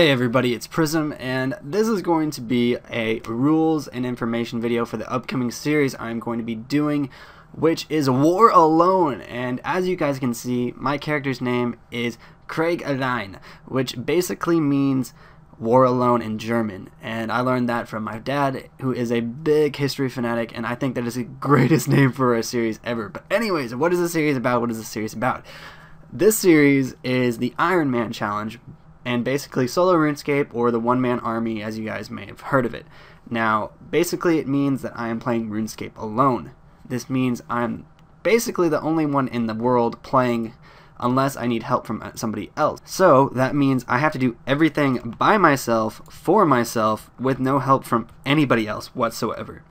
Hey everybody, it's Prism, and this is going to be a rules and information video for the upcoming series I'm going to be doing, which is War Alone. And as you guys can see, my character's name is Craig Allein, which basically means War Alone in German. And I learned that from my dad, who is a big history fanatic, and I think that is the greatest name for a series ever. But anyways, what is the series about? What is the series about? This series is the Iron Man challenge, and basically solo RuneScape, or the one-man army, as you guys may have heard of it. Now, basically it means that I am playing RuneScape alone. This means I'm basically the only one in the world playing unless I need help from somebody else. So that means I have to do everything by myself, for myself, with no help from anybody else whatsoever.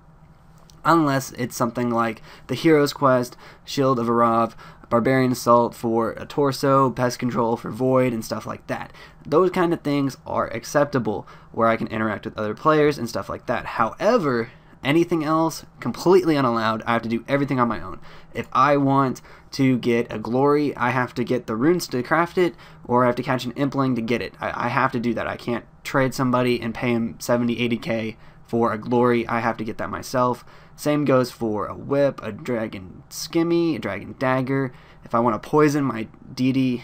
Unless it's something like the Hero's Quest, Shield of Arrav, Barbarian Assault for a torso, Pest Control for void, and stuff like that. Those kind of things are acceptable, where I can interact with other players and stuff like that. However, anything else, completely unallowed. I have to do everything on my own. If I want to get a glory, I have to get the runes to craft it, or I have to catch an impling to get it. I have to do that. I can't trade somebody and pay him 70, 80k for a glory. I have to get that myself. Same goes for a whip, a dragon skimmy, a dragon dagger. If I want to poison my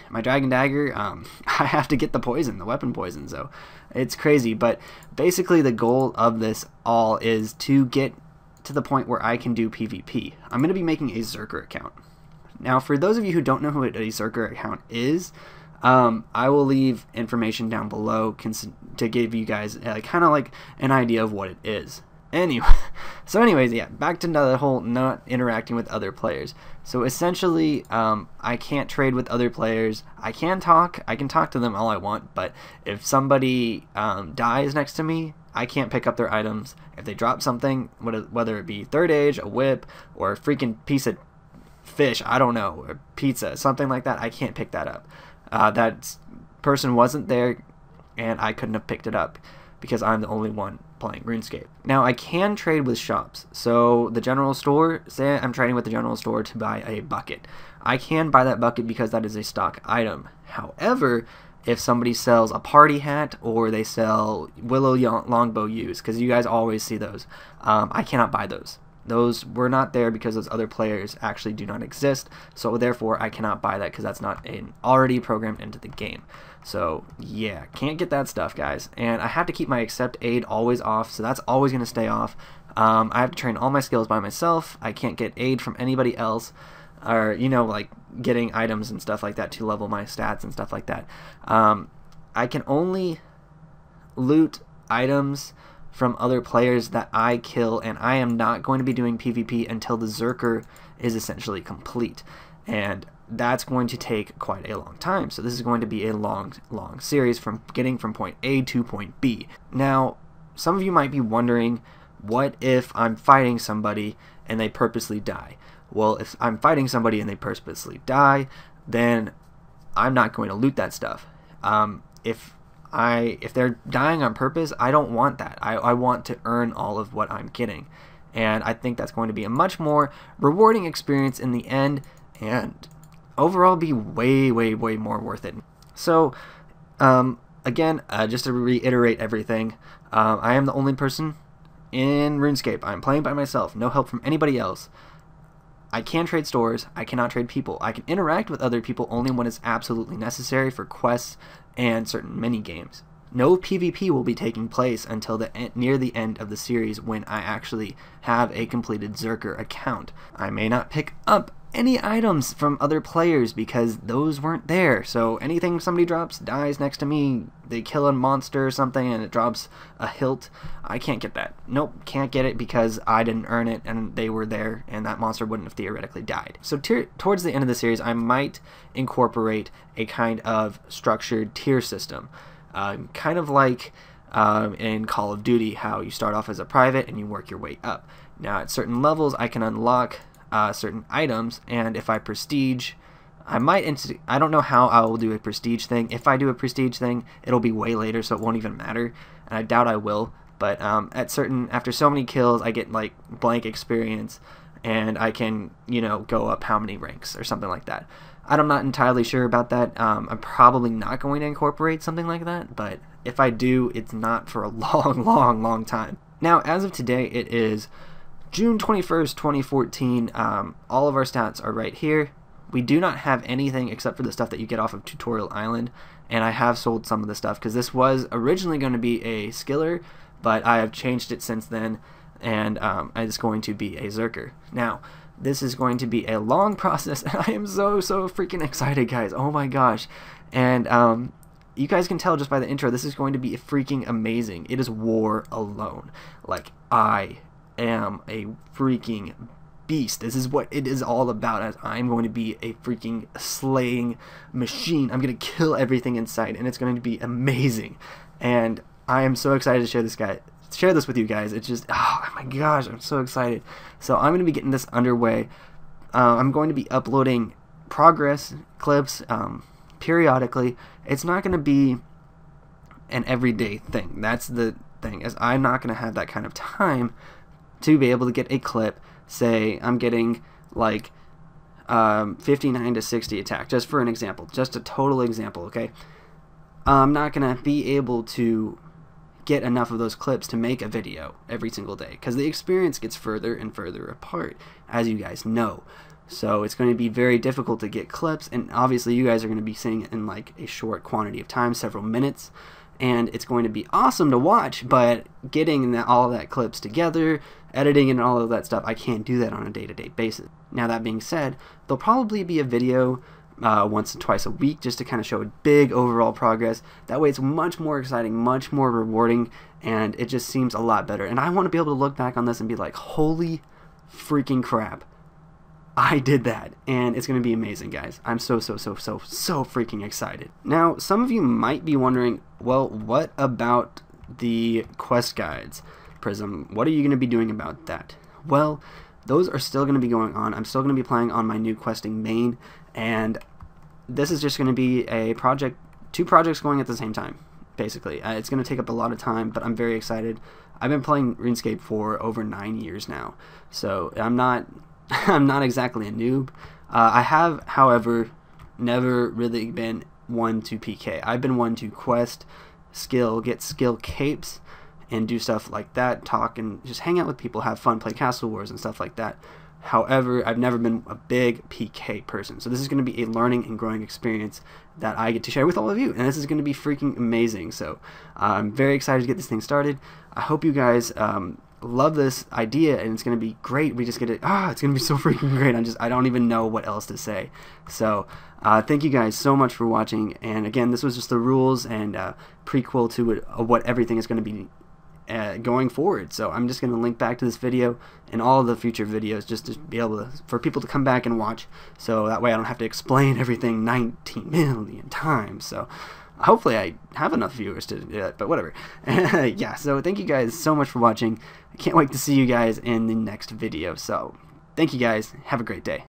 my dragon dagger, I have to get the poison, the weapon poison. So it's crazy, but basically the goal of this all is to get to the point where I can do PvP. I'm going to be making a Zerker account. Now, for those of you who don't know what a Zerker account is, I will leave information down below to give you guys kind of like an idea of what it is. Anyways, yeah, back to the whole not interacting with other players. So essentially, I can't trade with other players. I can talk to them all I want, but if somebody dies next to me, I can't pick up their items. If they drop something, whether it be third age, a whip, or a freaking piece of fish, I don't know, or pizza, something like that, I can't pick that up. That person wasn't there, and I couldn't have picked it up because I'm the only one playing RuneScape. Now, I can trade with shops. So the general store, say I'm trading with the general store to buy a bucket. I can buy that bucket because that is a stock item. However, if somebody sells a party hat, or they sell willow longbow yews, because you guys always see those, I cannot buy those. Those were not there because those other players actually do not exist, so therefore I cannot buy that because that's not already programmed into the game. So yeah, can't get that stuff, guys. And I have to keep my accept aid always off, so that's always going to stay off. I have to train all my skills by myself. I can't get aid from anybody else, or like getting items and stuff like that to level my stats and stuff like that. I can only loot items from other players that I kill, and I am not going to be doing PvP until the Zerker is essentially complete, and that's going to take quite a long time. So this is going to be a long series from getting from point A to point B. Now, some of you might be wondering, what if I'm fighting somebody and they purposely die? Well, if I'm fighting somebody and they purposely die, then I'm not going to loot that stuff. If they're dying on purpose, I don't want that. I want to earn all of what I'm getting, and I think that's going to be a much more rewarding experience in the end, and overall be way more worth it. So again, just to reiterate everything, I am the only person in RuneScape. I'm playing by myself, no help from anybody else. I can trade stores, I cannot trade people. I can interact with other people only when it's absolutely necessary for quests and certain mini games. No PvP will be taking place until near the end of the series, when I actually have a completed Zerker account. I may not pick up any items from other players because those weren't there. So anything somebody drops, dies next to me, they kill a monster or something and it drops a hilt, I can't get that. Nope, can't get it because I didn't earn it and they were there, and that monster wouldn't have theoretically died. So towards the end of the series, I might incorporate a kind of structured tier system. Kind of like in Call of Duty, how you start off as a private and you work your way up. Now at certain levels I can unlock certain items, and if I prestige, I don't know how I will do a prestige thing. If I do a prestige thing, it'll be way later, so it won't even matter, and I doubt I will. But after so many kills, I get like blank experience, and I can go up how many ranks or something like that. I'm not entirely sure about that. I'm probably not going to incorporate something like that, but if I do, it's not for a long time. Now, as of today, it is June 21st, 2014. All of our stats are right here. We do not have anything except for the stuff that you get off of Tutorial Island, and I have sold some of the stuff because this was originally going to be a skiller, but I have changed it since then, and it's going to be a Zerker. Now, this is going to be a long process, and I am so freaking excited, guys. Oh my gosh. And you guys can tell just by the intro, this is going to be freaking amazing. It is war alone. Like, I am a freaking beast. This is what it is all about, as I'm going to be a freaking slaying machine. I'm going to kill everything in sight, and it's going to be amazing. And I am so excited to share this with you guys. It's just, oh my gosh, I'm so excited. So I'm going to be getting this underway. I'm going to be uploading progress clips periodically. It's not going to be an everyday thing. That's the thing, is I'm not going to have that kind of time to be able to get a clip. Say I'm getting like 59 to 60 attack, just for an example, just a total example, okay? I'm not going to be able to get enough of those clips to make a video every single day, because the experience gets further and further apart, as you guys know. So it's going to be very difficult to get clips, and obviously you guys are going to be seeing it in like a short quantity of time, several minutes, and it's going to be awesome to watch, but getting all of that clips together, editing and all of that stuff, I can't do that on a day-to-day basis. Now, that being said, there'll probably be a video once or twice a week, just to kind of show a big overall progress. That way it's much more exciting, much more rewarding, and it just seems a lot better. And I want to be able to look back on this and be like, holy freaking crap, I did that, and it's going to be amazing, guys. I'm so freaking excited. Now, some of you might be wondering, well, what about the quest guides, Prism? What are you going to be doing about that? Well, those are still going to be going on. I'm still going to be playing on my new questing main, and this is just going to be a project, two projects going at the same time, basically. It's going to take up a lot of time, but I'm very excited. I've been playing RuneScape for over 9 years now, so I'm not exactly a noob. I have, however, never really been one to PK. I've been one to quest, skill, get skill capes, and do stuff like that, talk and just hang out with people, have fun, play Castle Wars and stuff like that. However, I've never been a big PK person, so this is going to be a learning and growing experience that I get to share with all of you, and this is going to be freaking amazing. So I'm very excited to get this thing started. I hope you guys love this idea, and it's going to be great. We just get it. It's going to be so freaking great. I don't even know what else to say. So thank you guys so much for watching, and again, this was just the rules and prequel to what everything is going to be going forward. So I'm just going to link back to this video and all of the future videos, just to be able to, for people to come back and watch, so that way I don't have to explain everything 19 million times. So hopefully I have enough viewers to do that, but whatever. Yeah, so thank you guys so much for watching. I can't wait to see you guys in the next video. So thank you guys, have a great day.